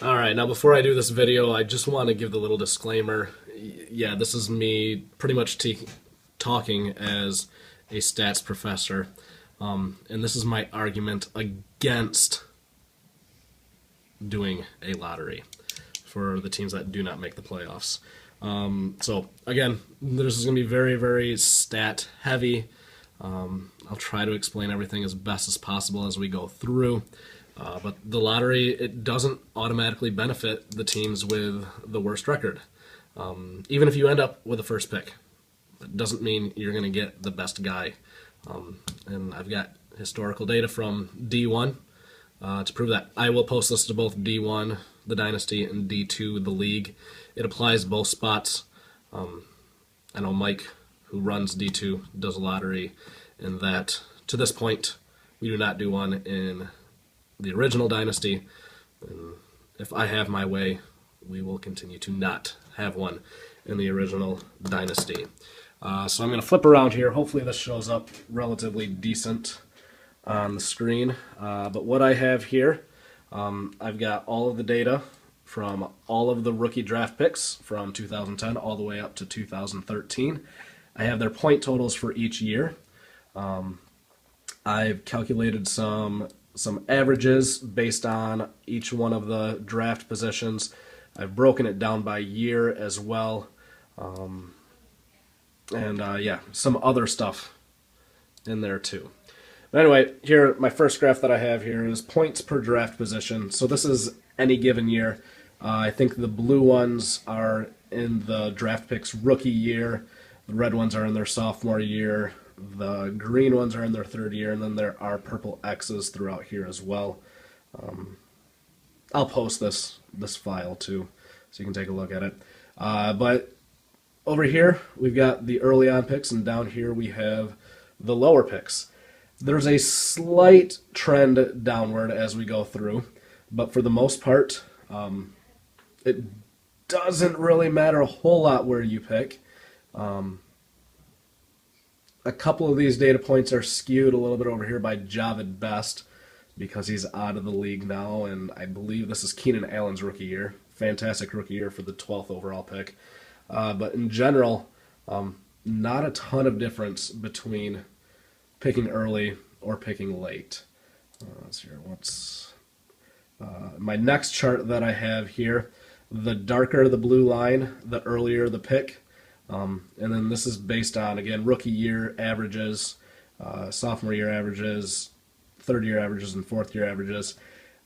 All right, now before I do this video, I just want to give the little disclaimer. Yeah, this is me pretty much talking as a stats professor, and this is my argument against doing a lottery for the teams that do not make the playoffs. So again, this is going to be very, very stat heavy. I'll try to explain everything as best as possible as we go through. But the lottery, it doesn't automatically benefit the teams with the worst record. Even if you end up with the first pick, it doesn't mean you're going to get the best guy. And I've got historical data from D1 to prove that. I will post this to both D1, the Dynasty, and D2, the League. It applies both spots. I know Mike, who runs D2, does a lottery, and that, to this point, we do not do one in the original Dynasty. And if I have my way, we will continue to not have one in the original Dynasty. So I'm going to flip around here. Hopefully this shows up relatively decent on the screen. But what I have here, I've got all of the data from all of the rookie draft picks from 2010 all the way up to 2013. I have their point totals for each year. I've calculated some averages based on each one of the draft positions. I've broken it down by year as well. Yeah, some other stuff in there too. But anyway, here, my first graph that I have here is points per draft position. So this is any given year. I think the blue ones are in the draft picks rookie year. The red ones are in their sophomore year. The green ones are in their third year, and then there are purple X's throughout here as well. I'll post this file too, so you can take a look at it. But over here, we've got the early on picks, and down here we have the lower picks. There's a slight trend downward as we go through, but for the most part, it doesn't really matter a whole lot where you pick. A couple of these data points are skewed a little bit over here by Javid Best because he's out of the league now, and I believe this is Keenan Allen's rookie year. Fantastic rookie year for the 12th overall pick. But in general, not a ton of difference between picking early or picking late. Let's see here. What's my next chart that I have here? The darker the blue line, the earlier the pick. And then this is based on, again, rookie year averages, sophomore year averages, third year averages, and fourth year averages.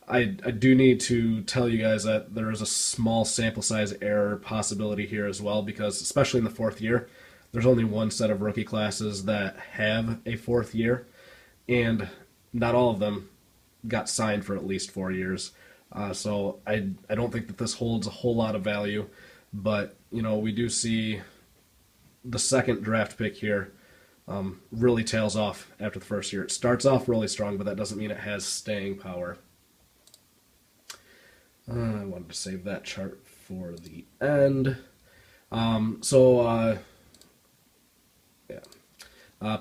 I do need to tell you guys that there is a small sample size error possibility here as well, because especially in the fourth year, there's only one set of rookie classes that have a fourth year, and not all of them got signed for at least 4 years. So I don't think that this holds a whole lot of value, but you know, we do see the second draft pick here really tails off after the first year. It starts off really strong, but that doesn't mean it has staying power. I wanted to save that chart for the end.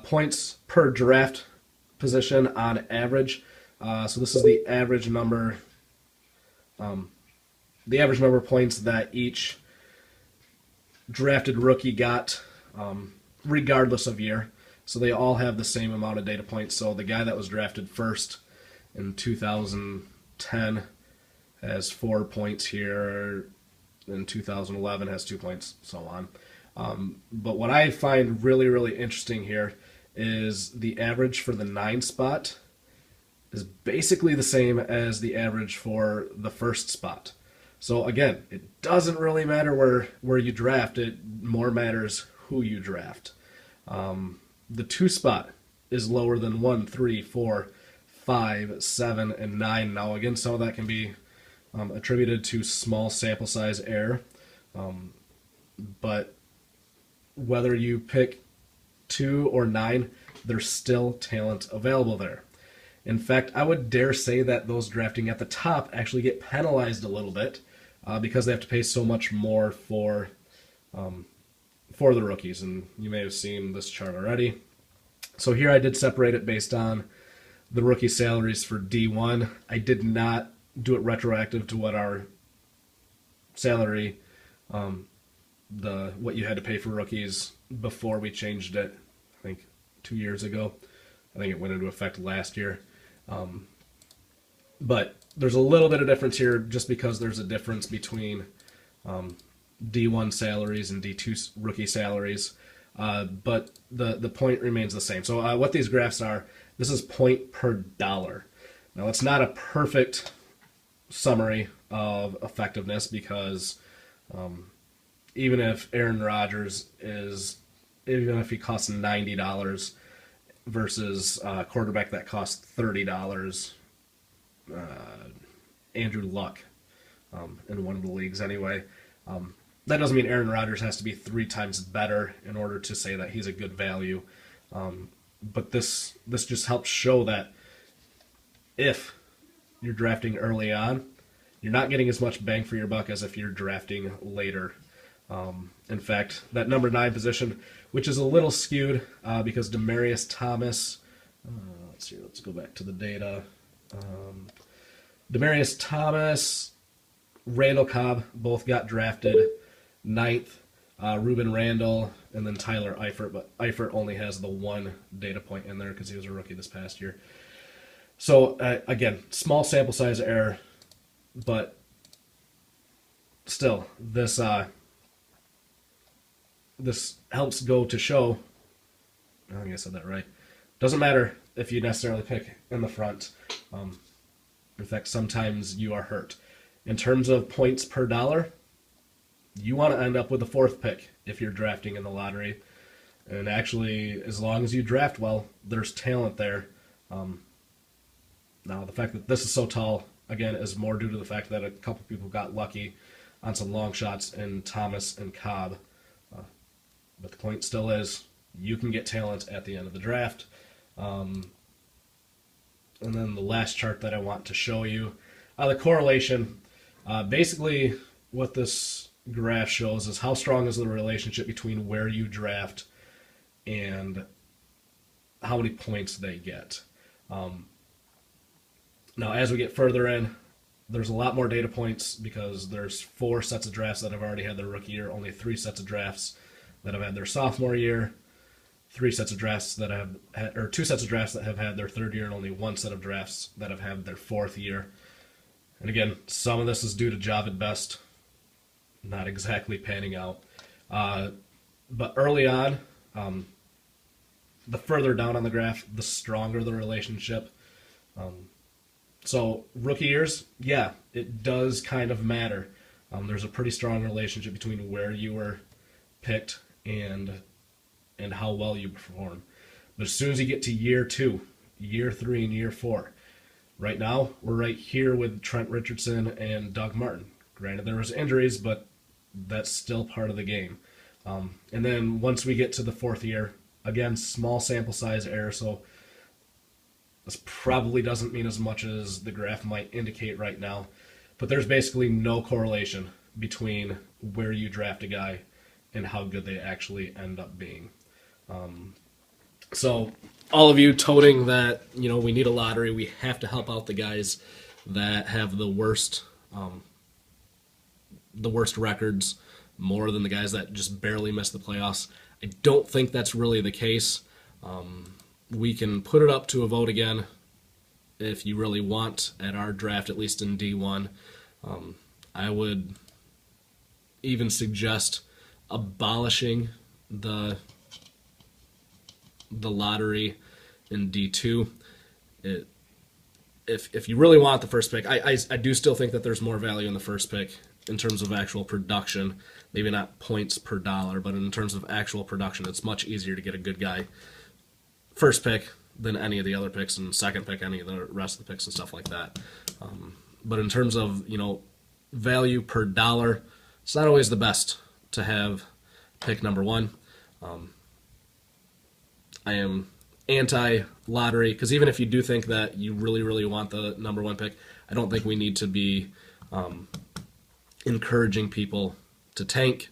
Points per draft position on average. So this is the average number. The average number of points that each drafted rookie got, regardless of year. So they all have the same amount of data points. So the guy that was drafted first in 2010 has 4 points here. In 2011 has 2 points, so on. But what I find really, really interesting here is the average for the 9 spot is basically the same as the average for the first spot. So again, it doesn't really matter where you draft, it more matters who you draft. The 2 spot is lower than 1, 3, 4, 5, 7, and 9. Now again, some of that can be attributed to small sample size error, but whether you pick 2 or 9, there's still talent available there. In fact, I would dare say that those drafting at the top actually get penalized a little bit because they have to pay so much more for the rookies, and you may have seen this chart already. So here I did separate it based on the rookie salaries for D1. I did not do it retroactive to what our salary, what you had to pay for rookies before we changed it, I think 2 years ago. I think it went into effect last year. But there's a little bit of difference here just because there's a difference between D1 salaries and D2 rookie salaries. But the point remains the same. So what these graphs are, this is point per dollar. Now, it's not a perfect summary of effectiveness because even if Aaron Rodgers even if he costs $90 versus a quarterback that costs $30, Andrew Luck in one of the leagues anyway, that doesn't mean Aaron Rodgers has to be 3 times better in order to say that he's a good value. But this just helps show that if you're drafting early on, you're not getting as much bang for your buck as if you're drafting later. In fact, that number 9 position, which is a little skewed because Demaryius Thomas, let's go back to the data. Demaryius Thomas, Randall Cobb both got drafted 9th. Ruben Randall, and then Tyler Eifert, but Eifert only has the 1 data point in there because he was a rookie this past year. So, again, small sample size error, but still, this helps go to show, I think I said that right, doesn't matter if you necessarily pick in the front. In fact, sometimes you are hurt. In terms of points per dollar, you want to end up with the 4th pick if you're drafting in the lottery. And actually, as long as you draft well, there's talent there. Now, the fact that this is so tall, again, is more due to the fact that a couple people got lucky on some long shots in Thomas and Cobb. But the point still is, you can get talent at the end of the draft. And then the last chart that I want to show you, the correlation. Basically, what this graph shows is how strong is the relationship between where you draft and how many points they get. Now, as we get further in, there's a lot more data points because there's 4 sets of drafts that have already had their rookie year, only 3 sets of drafts that have had their sophomore year, 3 sets of drafts that have had, or 2 sets of drafts that have had their 3rd year, and only 1 set of drafts that have had their 4th year. And again, some of this is due to Jahvid Best not exactly panning out. But early on, the further down on the graph, the stronger the relationship. So rookie years, yeah, it does kind of matter. There's a pretty strong relationship between where you were picked and how well you perform. But as soon as you get to year 2, year 3, and year 4, right now we're right here with Trent Richardson and Doug Martin. Granted, there was injuries, but that's still part of the game. And then once we get to the 4th year, again, small sample size error, so this probably doesn't mean as much as the graph might indicate right now, but there's basically no correlation between where you draft a guy and how good they actually end up being. So all of you toting that, we need a lottery, we have to help out the guys that have the worst records more than the guys that just barely miss the playoffs. I don't think that's really the case. We can put it up to a vote again if you really want at our draft, at least in D1. I would even suggest abolishing the lottery in D2. If you really want the first pick, I do still think that there's more value in the first pick in terms of actual production. Maybe not points per dollar, but in terms of actual production, it's much easier to get a good guy first pick than any of the other picks, and second pick any of the rest of the picks and stuff like that. But in terms of value per dollar, it's not always the best to have pick number 1. I am anti-lottery because even if you do think that you really, really want the number 1 pick, I don't think we need to be encouraging people to tank.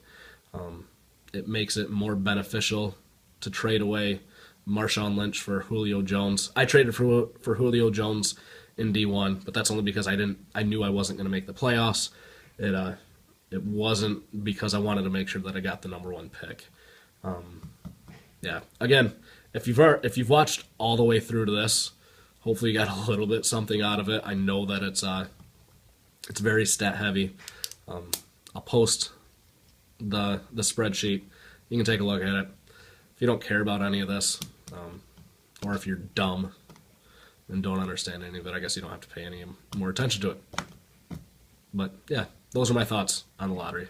It makes it more beneficial to trade away Marshawn Lynch for Julio Jones. I traded for Julio Jones in D1, but that's only because I knew I wasn't going to make the playoffs. It It wasn't because I wanted to make sure that I got the number one pick. Yeah. Again, if you've watched all the way through to this, hopefully you got a little bit something out of it. I know that it's very stat heavy. I'll post the spreadsheet. You can take a look at it. If you don't care about any of this, or if you're dumb and don't understand any of it, I guess you don't have to pay any more attention to it. But yeah, those are my thoughts on the lottery.